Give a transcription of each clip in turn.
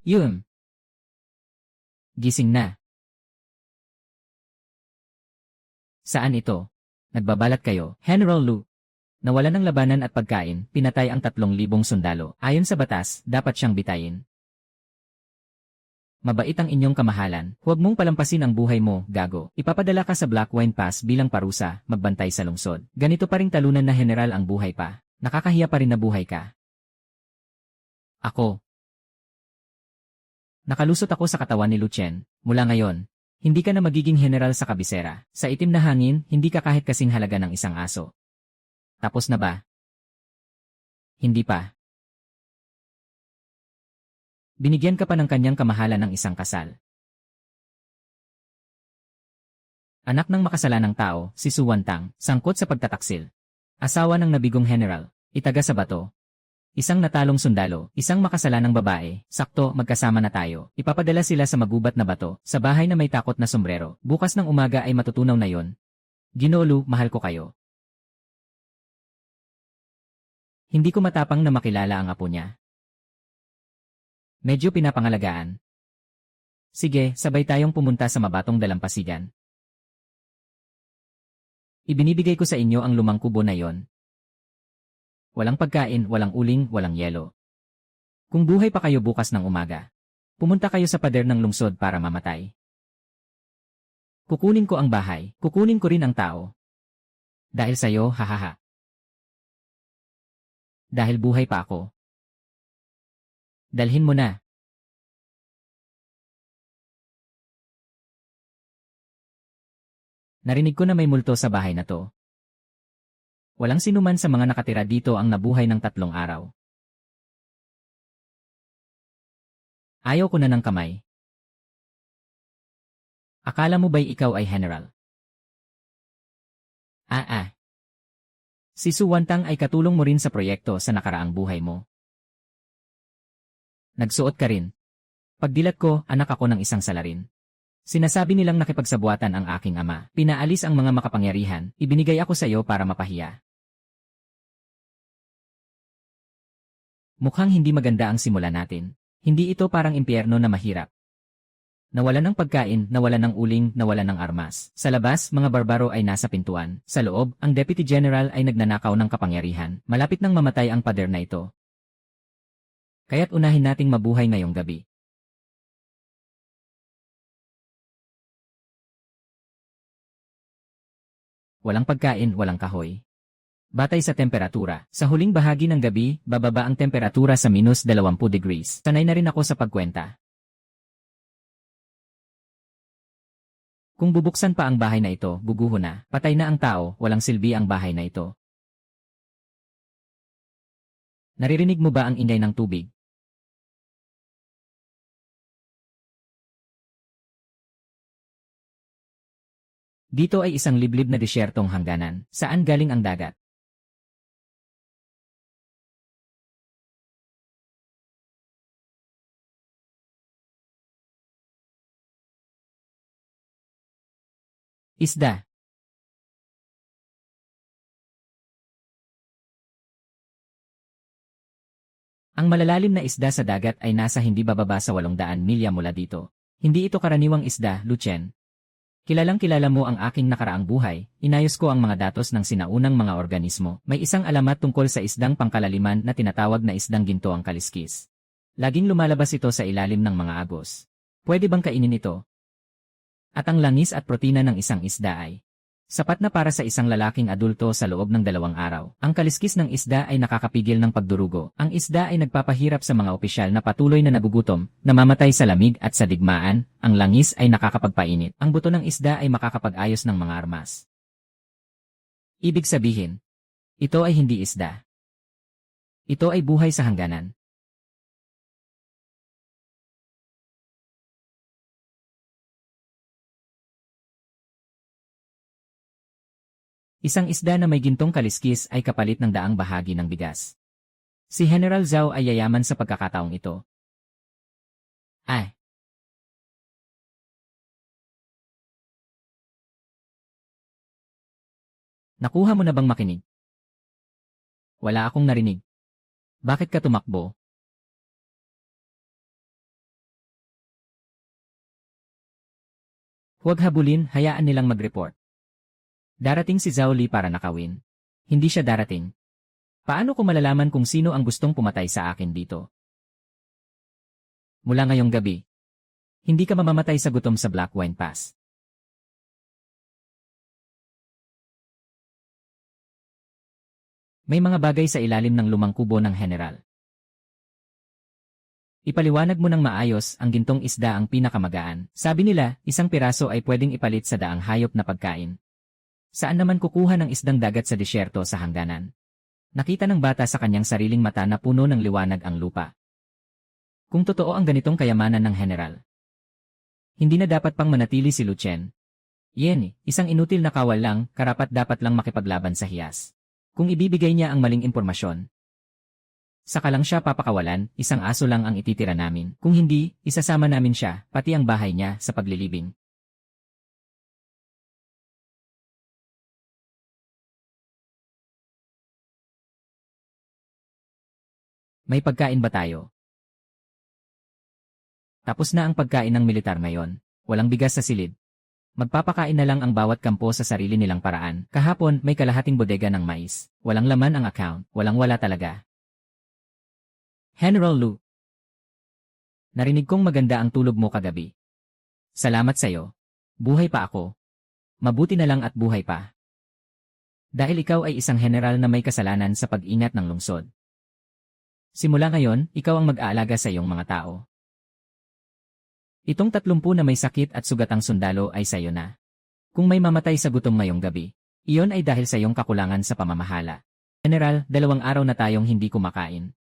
Yun. Gising na. Saan ito? Nagbabalat kayo, General Lu. Nawala ng labanan at pagkain, pinatay ang 3,000 sundalo. Ayon sa batas, dapat siyang bitayin. Mabait ang inyong kamahalan, huwag mong palampasin ang buhay mo, gago. Ipapadala ka sa Black Wine Pass bilang parusa, magbantay sa lungsod. Ganito pa ring talunan na general ang buhay pa. Nakakahiya pa rin na buhay ka. Ako. Nakalusot ako sa katawan ni Lucien. Mula ngayon, hindi ka na magiging general sa kabisera. Sa itim na hangin, hindi ka kahit kasing halaga ng isang aso. Tapos na ba? Hindi pa. Binigyan ka pa ng kanyang kamahalan ng isang kasal. Anak ng makasalanang tao, si Su Wantang, sangkot sa pagtataksil. Asawa ng nabigong general, itaga sa bato. Isang natalong sundalo, isang makasalanang babae, sakto, magkasama na tayo. Ipapadala sila sa magubat na bato, sa bahay na may takot na sombrero. Bukas ng umaga ay matutunaw na yon. Ginolu, mahal ko kayo. Hindi ko matapang na makilala ang apo niya. Medyo pinapangalagaan. Sige, sabay tayong pumunta sa mabatong dalampasigan. Ibinibigay ko sa inyo ang 5 kubo na yon. Walang pagkain, walang uling, walang yelo. Kung buhay pa kayo bukas ng umaga, pumunta kayo sa pader ng lungsod para mamatay. Kukunin ko ang bahay, kukunin ko rin ang tao. Dahil sa'yo, hahaha. Dahil buhay pa ako. Dalhin mo na. Narinig ko na may multo sa bahay na to. Walang sinuman sa mga nakatira dito ang nabuhay ng 3 araw. Ayaw ko na ng kamay. Akala mo ba'y ikaw ay general? Si Su Wantang ay katulong mo rin sa proyekto sa nakaraang buhay mo. Nagsuot ka rin. Pagdilat ko, anak ako ng isang salarin. Sinasabi nilang nakipagsabuatan ang aking ama. Pinaalis ang mga makapangyarihan, ibinigay ako sa iyo para mapahiya. Mukhang hindi maganda ang simula natin. Hindi ito parang impyerno na mahirap. Nawalan ng pagkain, nawalan ng uling, nawalan ng armas. Sa labas, mga barbaro ay nasa pintuan. Sa loob, ang Deputy General ay nagnanakaw ng kapangyarihan. Malapit nang mamatay ang pader na ito. Kaya't unahin nating mabuhay ngayong gabi. Walang pagkain, walang kahoy. Batay sa temperatura, sa huling bahagi ng gabi, bababa ang temperatura sa -20 degrees. Sanay na rin ako sa pagkwenta. Kung bubuksan pa ang bahay na ito, buguho na, patay na ang tao, walang silbi ang bahay na ito. Naririnig mo ba ang ingay ng tubig? Dito ay isang liblib na disyertong hangganan, saan galing ang dagat. Isda. Ang malalalim na isda sa dagat ay nasa hindi bababa sa 800 milya mula dito. Hindi ito karaniwang isda, Lucien. Kilalang kilala mo ang aking nakaraang buhay, inayos ko ang mga datos ng sinaunang mga organismo. May isang alamat tungkol sa isdang pangkalaliman na tinatawag na isdang ginto ang kaliskis. Laging lumalabas ito sa ilalim ng mga agos. Pwede bang kainin ito? At ang langis at protina ng isang isda ay sapat na para sa isang lalaking adulto sa loob ng 2 araw. Ang kaliskis ng isda ay nakakapigil ng pagdurugo. Ang isda ay nagpapahirap sa mga opisyal na patuloy na nagugutom, namamatay sa lamig at sa digmaan. Ang langis ay nakakapagpainit. Ang buto ng isda ay makakapag-ayos ng mga armas. Ibig sabihin, ito ay hindi isda. Ito ay buhay sa hangganan. Isang isda na may gintong kaliskis ay kapalit ng daang bahagi ng bigas. Si General Zhao ay yayaman sa pagkakataong ito. Nakuha mo na bang makinig? Wala akong narinig. Bakit ka tumakbo? Huwag habulin, hayaan nilang mag-report. Darating si Zhao Li para nakawin. Hindi siya darating. Paano ko malalaman kung sino ang gustong pumatay sa akin dito? Mula ngayong gabi, hindi ka mamamatay sa gutom sa Black Wine Pass. May mga bagay sa ilalim ng lumang kubo ng General. Ipaliwanag mo ng maayos, ang gintong isda ang pinakamagaan. Sabi nila, isang piraso ay pwedeng ipalit sa daang hayop na pagkain. Saan naman kukuha ng isdang dagat sa disyerto sa hangganan? Nakita ng bata sa kanyang sariling mata na puno ng liwanag ang lupa. Kung totoo ang ganitong kayamanan ng General, hindi na dapat pang manatili si Lu Chen. Yan, isang inutil na kawal lang, karapat-dapat lang makipaglaban sa hiyas. Kung ibibigay niya ang maling impormasyon, saka lang siya papakawalan, isang aso lang ang ititira namin. Kung hindi, isasama namin siya, pati ang bahay niya, sa paglilibing. May pagkain ba tayo? Tapos na ang pagkain ng militar ngayon. Walang bigas sa silid. Magpapakain na lang ang bawat kampo sa sarili nilang paraan. Kahapon, may kalahating bodega ng mais. Walang laman ang account. Walang-wala talaga. General Lu. Narinig kong maganda ang tulog mo kagabi. Salamat sa'yo. Buhay pa ako. Mabuti na lang at buhay pa. Dahil ikaw ay isang general na may kasalanan sa pag-ingat ng lungsod. Simula ngayon, ikaw ang mag-aalaga sa iyong mga tao. Itong 30 na may sakit at sugatang sundalo ay sayo na. Kung may mamatay sa gutom ngayong gabi, iyon ay dahil sa iyong kakulangan sa pamamahala. General, 2 araw na tayong hindi kumakain.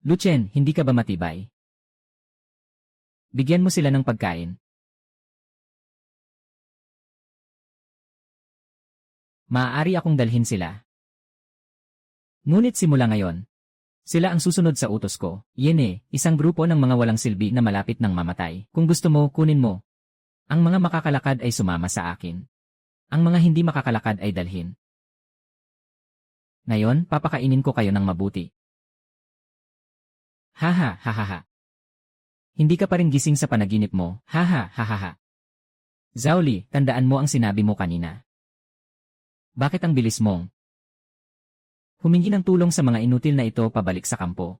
Lu Chen, hindi ka ba matibay? Bigyan mo sila ng pagkain. Maaari akong dalhin sila. Ngunit simula ngayon, sila ang susunod sa utos ko. Yene, isang grupo ng mga walang silbi na malapit ng mamatay. Kung gusto mo, kunin mo. Ang mga makakalakad ay sumama sa akin. Ang mga hindi makakalakad ay dalhin. Ngayon, papakainin ko kayo ng mabuti. Haha, hahaha. Hindi ka pa rin gising sa panaginip mo. Haha, hahaha. Zhao Li, tandaan mo ang sinabi mo kanina. Bakit ang bilis mong humingi ng tulong sa mga inutil na ito pabalik sa kampo?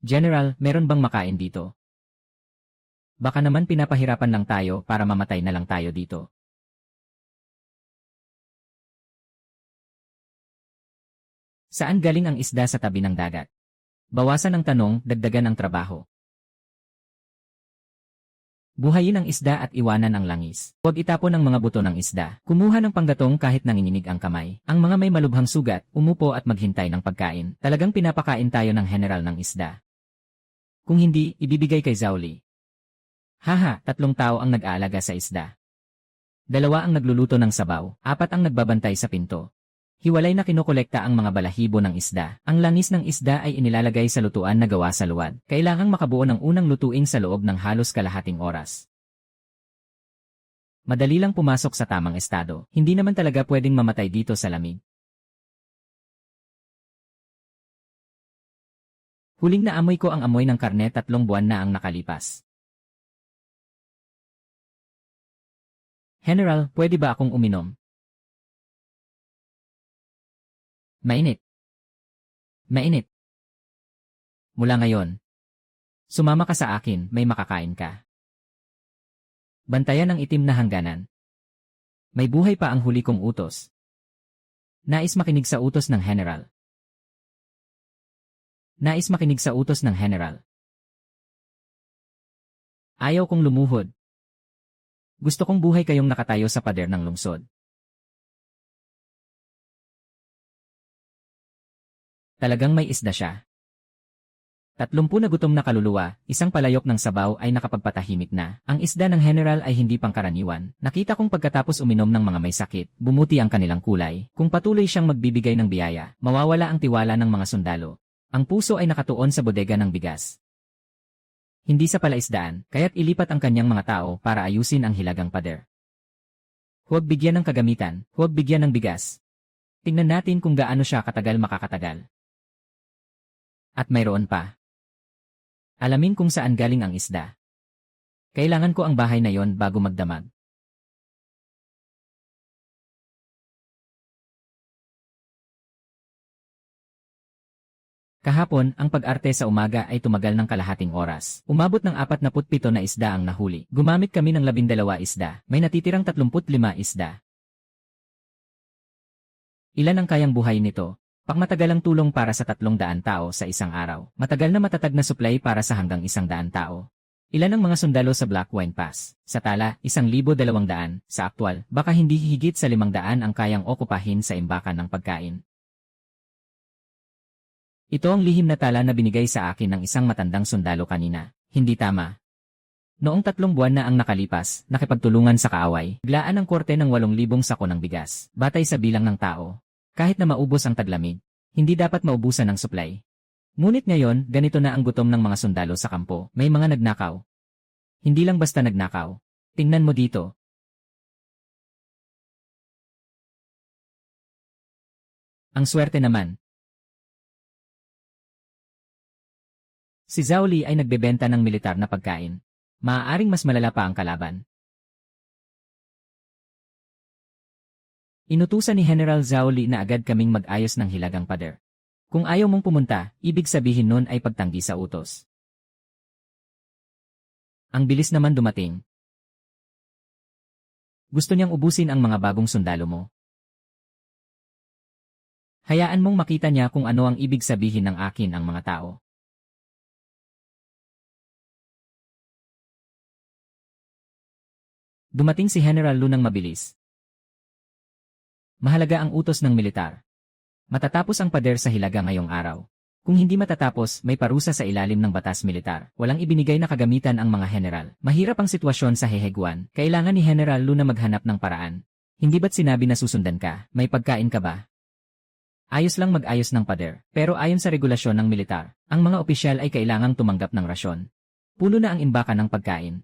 General, meron bang makain dito? Baka naman pinapahirapan lang tayo para mamatay na lang tayo dito. Saan galing ang isda sa tabi ng dagat? Bawasan ang tanong, dagdagan ang trabaho. Buhayin ang isda at iwanan ang langis. Huwag itapon ang mga buto ng isda. Kumuha ng panggatong kahit nanginginig ang kamay. Ang mga may malubhang sugat, umupo at maghintay ng pagkain. Talagang pinapakain tayo ng general ng isda. Kung hindi, ibibigay kay Zhao Li. Haha, 3 tao ang nag-aalaga sa isda. 2 ang nagluluto ng sabaw, 4 ang nagbabantay sa pinto. Hiwalay na kinokolekta ang mga balahibo ng isda. Ang langis ng isda ay inilalagay sa lutuan na gawa sa luwad. Kailangang makabuo ng unang lutuing sa loob ng halos kalahating oras. Madali lang pumasok sa tamang estado. Hindi naman talaga pwedeng mamatay dito sa lamig. Huling na amoy ko ang amoy ng karne 3 buwan na ang nakalipas. General, pwede ba akong uminom? Mainit. Mainit. Mula ngayon, sumama ka sa akin, may makakain ka. Bantayan ang itim na hangganan. May buhay pa ang huli kong utos. Nais makinig sa utos ng general. Nais makinig sa utos ng general. Ayaw kong lumuhod. Gusto kong buhay kayong nakatayo sa pader ng lungsod. Talagang may isda siya. 30 na gutom na kaluluwa, isang palayok ng sabaw ay nakapagpatahimik na. Ang isda ng general ay hindi pangkaraniwan. Nakita kong pagkatapos uminom ng mga may sakit, bumuti ang kanilang kulay. Kung patuloy siyang magbibigay ng biyaya, mawawala ang tiwala ng mga sundalo. Ang puso ay nakatuon sa bodega ng bigas. Hindi sa palaisdaan, kaya't ilipat ang kanyang mga tao para ayusin ang hilagang pader. Huwag bigyan ng kagamitan, huwag bigyan ng bigas. Tingnan natin kung gaano siya katagal makakatagal. At mayroon pa. Alamin kung saan galing ang isda. Kailangan ko ang bahay na yon bago magdamag. Kahapon, ang pag-arte sa umaga ay tumagal ng kalahating oras. Umabot ng 47 na isda ang nahuli. Gumamit kami ng 12 isda. May natitirang 35 isda. Ilan ang kayang buhay nito? Pangmatagalang tulong para sa 300 tao sa isang araw. Matagal na matatag na supply para sa hanggang 100 tao. Ilan ang mga sundalo sa Black Wine Pass? Sa tala, 1,200. Sa aktwal, baka hindi higit sa 500 ang kayang okupahin sa imbakan ng pagkain. Ito ang lihim na tala na binigay sa akin ng isang matandang sundalo kanina. Hindi tama. Noong 3 buwan na ang nakalipas, nakipagtulungan sa kaaway, biglaan ang korte ng 8,000 sako ng bigas, batay sa bilang ng tao. Kahit na maubos ang taglamig, hindi dapat maubusan ng supply. Ngunit ngayon, ganito na ang gutom ng mga sundalo sa kampo. May mga nagnakaw. Hindi lang basta nagnakaw. Tingnan mo dito. Ang swerte naman. Si Zhao Li ay nagbebenta ng militar na pagkain. Maaaring mas malala pa ang kalaban. Inutusan ni General Zhao Li na agad kaming mag-ayos ng hilagang pader. Kung ayaw mong pumunta, ibig sabihin nun ay pagtanggi sa utos. Ang bilis naman dumating. Gusto niyang ubusin ang mga bagong sundalo mo. Hayaan mong makita niya kung ano ang ibig sabihin ng akin ang mga tao. Dumating si General Lu nang mabilis. Mahalaga ang utos ng militar. Matatapos ang pader sa Hilaga ngayong araw. Kung hindi matatapos, may parusa sa ilalim ng batas militar. Walang ibinigay na kagamitan ang mga general. Mahirap ang sitwasyon sa Heheguan. Kailangan ni General Lu na maghanap ng paraan. Hindi ba't sinabi na susundan ka? May pagkain ka ba? Ayos lang mag-ayos ng pader. Pero ayon sa regulasyon ng militar, ang mga opisyal ay kailangang tumanggap ng rasyon. Puno na ang imbakan ng pagkain.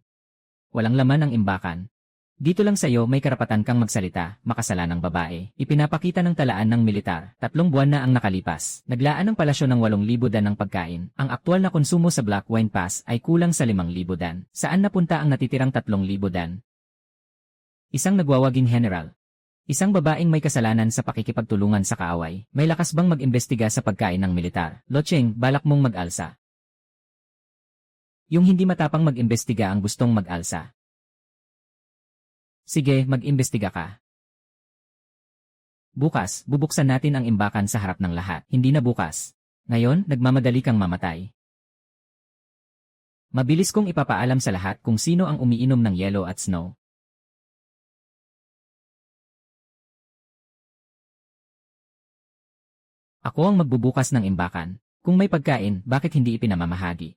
Walang laman ang imbakan. Dito lang sa'yo may karapatan kang magsalita, makasalanang babae. Ipinapakita ng talaan ng militar, 3 buwan na ang nakalipas. Naglaan ng palasyo ng 8,000 dan ng pagkain. Ang aktwal na konsumo sa Black Wine Pass ay kulang sa 5,000 dan. Saan napunta ang natitirang 3,000 dan? Isang nagwawaging general. Isang babaeng may kasalanan sa pakikipagtulungan sa kaaway. May lakas bang mag-imbestiga sa pagkain ng militar? Lo Cheng, balak mong mag-alsa. Yung hindi matapang mag-imbestiga ang gustong mag-alsa. Sige, mag-imbestiga ka. Bukas, bubuksan natin ang imbakan sa harap ng lahat. Hindi na bukas. Ngayon, nagmamadali kang mamatay. Mabilis kong ipapaalam sa lahat kung sino ang umiinom ng yelo at snow. Ako ang magbubukas ng imbakan. Kung may pagkain, bakit hindi ipinamamahagi?